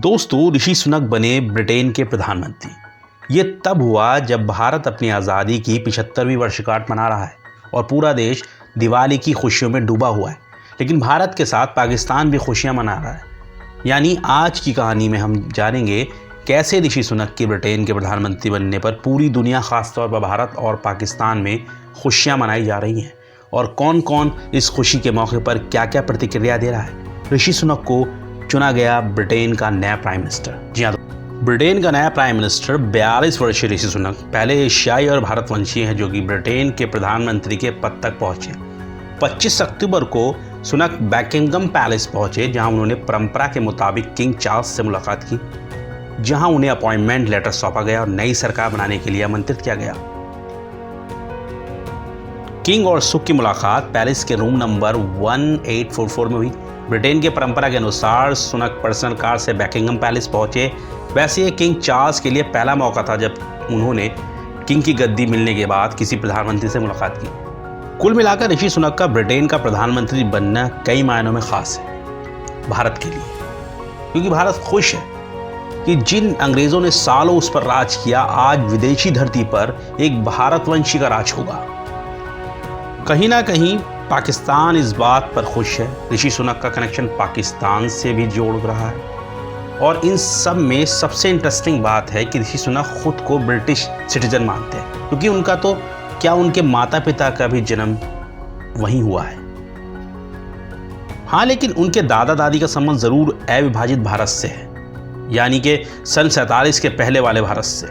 दोस्तों, ऋषि सुनक बने ब्रिटेन के प्रधानमंत्री। ये तब हुआ जब भारत अपनी आज़ादी की 75वीं वर्षगांठ मना रहा है और पूरा देश दिवाली की खुशियों में डूबा हुआ है। लेकिन भारत के साथ पाकिस्तान भी खुशियां मना रहा है। यानी आज की कहानी में हम जानेंगे कैसे ऋषि सुनक के ब्रिटेन के प्रधानमंत्री बनने पर पूरी दुनिया, खासतौर पर भारत और पाकिस्तान में खुशियां मनाई जा रही हैं और कौन कौन इस खुशी के मौके पर क्या क्या प्रतिक्रिया दे रहा है। ऋषि सुनक को चुना गया ब्रिटेन का नया प्राइम मिनिस्टर। जी हाँ, ब्रिटेन का नया प्राइम मिनिस्टर 42 वर्षीय ऋषि सुनक पहले एशियाई और भारतवंशी हैं जो कि ब्रिटेन के प्रधानमंत्री के पद तक पहुंचे। 25 अक्टूबर को सुनक बकिंघम पैलेस पहुंचे, जहां उन्होंने परंपरा के मुताबिक किंग चार्ल्स से मुलाकात की, जहां उन्हें अपॉइंटमेंट लेटर सौंपा गया और नई सरकार बनाने के लिए आमंत्रित किया गया। किंग और सुक की मुलाकात पैलेस के रूम नंबर 1844 में हुई। ब्रिटेन के परंपरा के अनुसार सुनक पर्सनल कार से बकिंघम पैलेस पहुंचे। वैसे ये किंग चार्ल्स के लिए पहला मौका था जब उन्होंने किंग की गद्दी मिलने के बाद किसी प्रधानमंत्री से मुलाकात की। कुल मिलाकर ऋषि सुनक का ब्रिटेन का प्रधानमंत्री बनना कई मायनों में खास है भारत के लिए, क्योंकि भारत खुश है कि जिन अंग्रेजों ने सालों उस पर राज किया, आज विदेशी धरती पर एक भारतवंशी का राज होगा। कहीं ना कहीं पाकिस्तान इस बात पर खुश है। ऋषि सुनक का कनेक्शन पाकिस्तान से भी जोड़ रहा है और इन सब में सबसे इंटरेस्टिंग बात है कि ऋषि सुनक खुद को ब्रिटिश सिटीजन मानते हैं, क्योंकि उनका तो क्या, उनके माता पिता का भी जन्म वहीं हुआ है। हाँ, लेकिन उनके दादा दादी का संबंध जरूर अविभाजित भारत से है, यानी कि सन 47 के पहले वाले भारत से,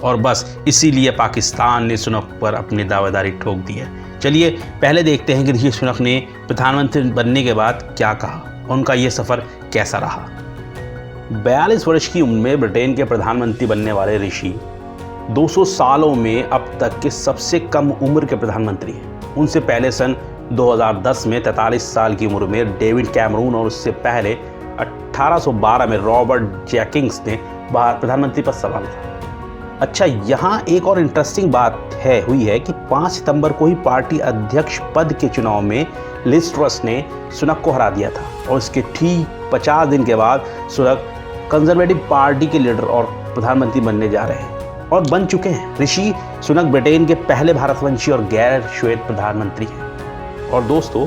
और बस इसीलिए पाकिस्तान ने सुनक पर अपनी दावेदारी ठोक दी है। चलिए पहले देखते हैं कि ऋषि सुनक ने प्रधानमंत्री बनने के बाद क्या कहा, उनका ये सफ़र कैसा रहा। 42 वर्ष की उम्र में ब्रिटेन के प्रधानमंत्री बनने वाले ऋषि 200 सालों में अब तक के सबसे कम उम्र के प्रधानमंत्री हैं। उनसे पहले सन 2010 में 43 साल की उम्र में डेविड कैमरून और उससे पहले 1812 में रॉबर्ट जेकिंग्स ने प्रधानमंत्री पद संभाला था। अच्छा, यहाँ एक और इंटरेस्टिंग बात हुई है कि 5 सितंबर को ही पार्टी अध्यक्ष पद के चुनाव में लिज ट्रस ने सुनक को हरा दिया था और इसके ठीक 50 दिन के बाद सुनक कंजर्वेटिव पार्टी के लीडर और प्रधानमंत्री बनने जा रहे हैं और बन चुके हैं। ऋषि सुनक ब्रिटेन के पहले भारतवंशी और गैर श्वेत प्रधानमंत्री हैं। और दोस्तों,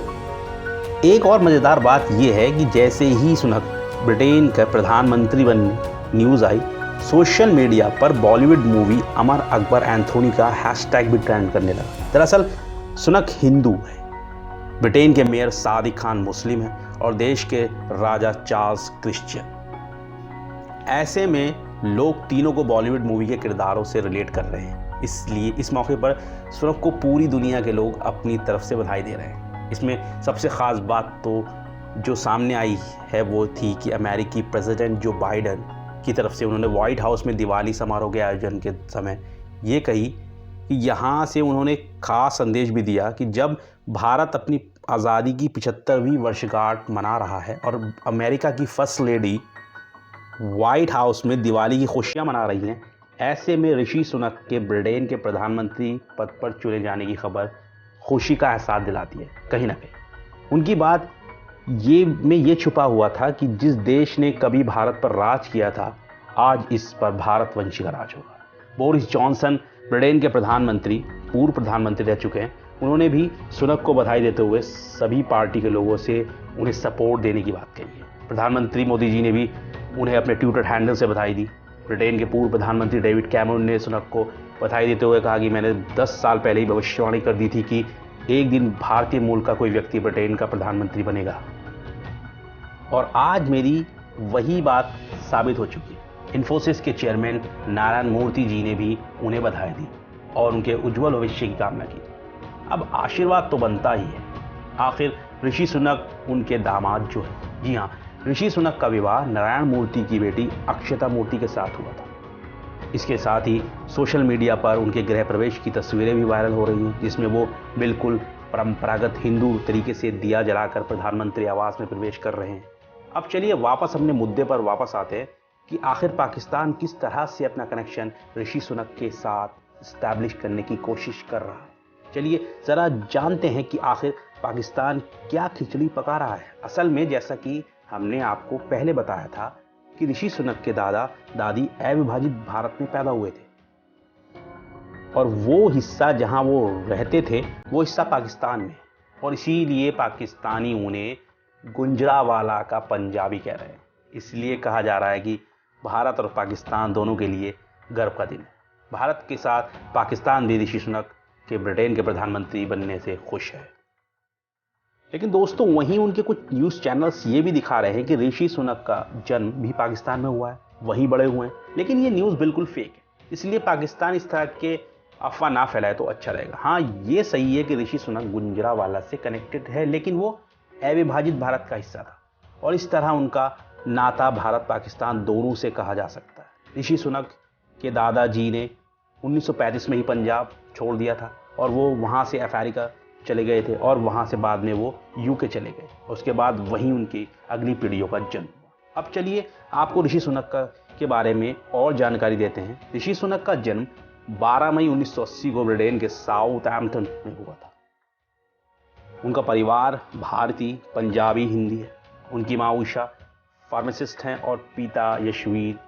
एक और मज़ेदार बात यह है कि जैसे ही सुनक ब्रिटेन का प्रधानमंत्री बनने न्यूज़ आई, सोशल मीडिया पर बॉलीवुड मूवी अमर अकबर एंथोनी का हैशटैग भी ट्रेंड करने लगा। दरअसल सुनक हिंदू है, ब्रिटेन के मेयर सादिक खान मुस्लिम है और देश के राजा चार्ल्स क्रिश्चियन। ऐसे में लोग तीनों को बॉलीवुड मूवी के किरदारों से रिलेट कर रहे हैं, इसलिए इस मौके पर सुनक को पूरी दुनिया के लोग अपनी तरफ से बधाई दे रहे हैं। इसमें सबसे ख़ास बात तो जो सामने आई है वो थी कि अमेरिकी प्रेसिडेंट जो बाइडन की तरफ से उन्होंने व्हाइट हाउस में दिवाली समारोह के आयोजन के समय ये कही कि यहाँ से उन्होंने खास संदेश भी दिया कि जब भारत अपनी आज़ादी की 75वीं वर्षगांठ मना रहा है और अमेरिका की फर्स्ट लेडी व्हाइट हाउस में दिवाली की खुशियाँ मना रही हैं, ऐसे में ऋषि सुनक के ब्रिटेन के प्रधानमंत्री पद पर चुने जाने की खबर खुशी का एहसास दिलाती है। कहीं ना कहीं उनकी बात ये छुपा हुआ था कि जिस देश ने कभी भारत पर राज किया था, आज इस पर भारतवंशी का राज होगा। बोरिस जॉनसन ब्रिटेन के पूर्व प्रधानमंत्री रह चुके हैं। उन्होंने भी सुनक को बधाई देते हुए सभी पार्टी के लोगों से उन्हें सपोर्ट देने की बात कही है। प्रधानमंत्री मोदी जी ने भी उन्हें अपने ट्विटर हैंडल से बधाई दी। ब्रिटेन के पूर्व प्रधानमंत्री डेविड कैमरून ने सुनक को बधाई देते हुए कहा कि मैंने 10 साल पहले ही भविष्यवाणी कर दी थी कि एक दिन भारतीय मूल का कोई व्यक्ति ब्रिटेन का प्रधानमंत्री बनेगा, और आज मेरी वही बात साबित हो चुकी है। इन्फोसिस के चेयरमैन नारायण मूर्ति जी ने भी उन्हें बधाई दी और उनके उज्जवल भविष्य की कामना की। अब आशीर्वाद तो बनता ही है, आखिर ऋषि सुनक उनके दामाद जो है। जी हाँ, ऋषि सुनक का विवाह नारायण मूर्ति की बेटी अक्षता मूर्ति के साथ हुआ था। इसके साथ ही सोशल मीडिया पर उनके गृह प्रवेश की तस्वीरें भी वायरल हो रही हैं, जिसमें वो बिल्कुल परंपरागत हिंदू तरीके से दिया जलाकर प्रधानमंत्री आवास में प्रवेश कर रहे हैं। अब चलिए वापस अपने मुद्दे पर वापस आते हैं कि आखिर पाकिस्तान किस तरह से अपना कनेक्शन ऋषि सुनक के साथ इस्टेब्लिश करने की कोशिश कर रहा है। चलिए ज़रा जानते हैं कि आखिर पाकिस्तान क्या खिचड़ी पका रहा है। असल में जैसा कि हमने आपको पहले बताया था कि कि ऋषि सुनक के दादा दादी अविभाजित भारत में पैदा हुए थे और वो हिस्सा जहां वो रहते थे वो हिस्सा पाकिस्तान में, और इसीलिए पाकिस्तानी उन्हें गुंजरावाला का पंजाबी कह रहे हैं। इसलिए कहा जा रहा है कि भारत और पाकिस्तान दोनों के लिए गर्व का दिन है। भारत के साथ पाकिस्तान भी ऋषि सुनक के ब्रिटेन के प्रधानमंत्री बनने से खुश है। लेकिन दोस्तों, वहीं उनके कुछ न्यूज़ चैनल्स ये भी दिखा रहे हैं कि ऋषि सुनक का जन्म भी पाकिस्तान में हुआ है, वहीं बड़े हुए हैं। लेकिन ये न्यूज़ बिल्कुल फेक है, इसलिए पाकिस्तान इस तरह के अफवाह ना फैलाए तो अच्छा रहेगा। हाँ, ये सही है कि ऋषि सुनक गुंजरावाला से कनेक्टेड है, लेकिन वो अविभाजित भारत का हिस्सा था और इस तरह उनका नाता भारत पाकिस्तान दोनों से कहा जा सकता है। ऋषि सुनक के दादाजी ने 1935 में ही पंजाब छोड़ दिया था और वो वहाँ से अमेरिका चले गए थे और वहाँ से बाद में वो यूके चले गए। उसके बाद वहीं उनकी अगली पीढ़ियों का जन्म हुआ। अब चलिए आपको ऋषि सुनक के बारे में और जानकारी देते हैं। ऋषि सुनक का जन्म 12 मई 1980 को ब्रिटेन के साउथहैम्पटन में हुआ था। उनका परिवार भारतीय पंजाबी हिंदी है। उनकी माँ उषा फार्मासिस्ट हैं और पिता यशवीर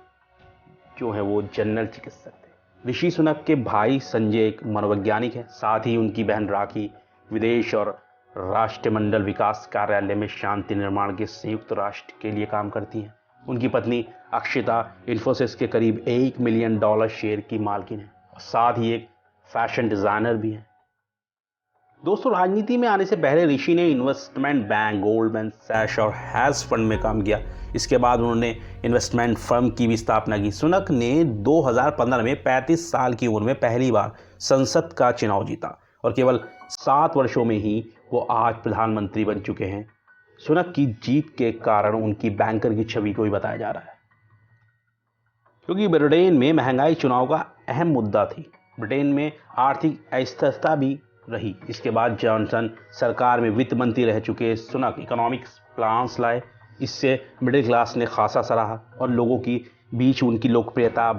जो है वो जनरल चिकित्सक थे। ऋषि सुनक के भाई संजय एक मनोवैज्ञानिक है। साथ ही उनकी बहन राखी विदेश और राष्ट्रमंडल विकास कार्यालय में शांति निर्माण के संयुक्त राष्ट्र के लिए काम करती हैं। उनकी पत्नी अक्षिता इन्फोसिस के करीब $1 मिलियन शेयर की मालकिन है और साथ ही एक फैशन डिजाइनर भी है। दोस्तों, राजनीति में आने से पहले ऋषि ने इन्वेस्टमेंट बैंक, गोल्डमैन सैक्स और हैज फंड में काम किया। इसके बाद उन्होंने इन्वेस्टमेंट फर्म की भी स्थापना की। सुनक ने 2015 में 35 साल की उम्र में पहली बार संसद का चुनाव जीता और केवल 7 वर्षों में ही वो आज प्रधानमंत्री बन चुके हैं। सुनक की जीत के कारण उनकी बैंकर की छवि को भी बताया जा रहा है, क्योंकि ब्रिटेन में महंगाई चुनाव का अहम मुद्दा थी। ब्रिटेन में आर्थिक अस्थिरता भी रही। इसके बाद जॉनसन सरकार में वित्त मंत्री रह चुके सुनक इकोनॉमिक्स प्लान्स लाए। इससे मिडिल क्लास ने खासा सराहा और लोगों की बीच उनकी लोकप्रियता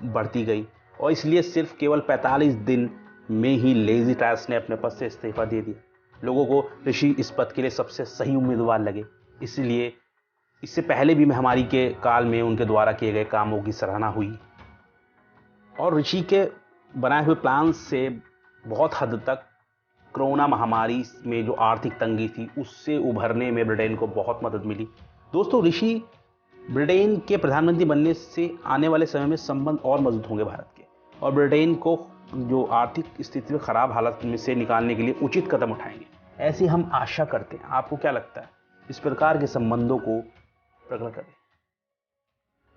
बढ़ती गई और इसलिए सिर्फ केवल 45 दिन में ही लेज़ी ट्रैश ने अपने पद से इस्तीफा दे दिया। लोगों को ऋषि इस पद के लिए सबसे सही उम्मीदवार लगे। इसलिए इससे पहले भी महामारी के काल में उनके द्वारा किए गए कामों की सराहना हुई और ऋषि के बनाए हुए प्लान से बहुत हद तक कोरोना महामारी में जो आर्थिक तंगी थी उससे उभरने में ब्रिटेन को बहुत मदद मिली। दोस्तों, ऋषि ब्रिटेन के प्रधानमंत्री बनने से आने वाले समय में संबंध और मजबूत होंगे भारत के, और ब्रिटेन को जो आर्थिक स्थिति में खराब हालत में से निकालने के लिए उचित कदम उठाएंगे, ऐसी हम आशा करते हैं। आपको क्या लगता है? इस प्रकार के संबंधों को प्रकट करें।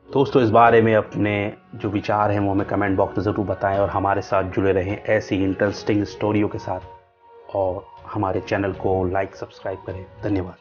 दोस्तों, इस बारे में अपने जो विचार हैं वो हमें कमेंट बॉक्स में ज़रूर बताएं और हमारे साथ जुड़े रहें ऐसी इंटरेस्टिंग स्टोरियों के साथ, और हमारे चैनल को लाइक सब्सक्राइब करें। धन्यवाद।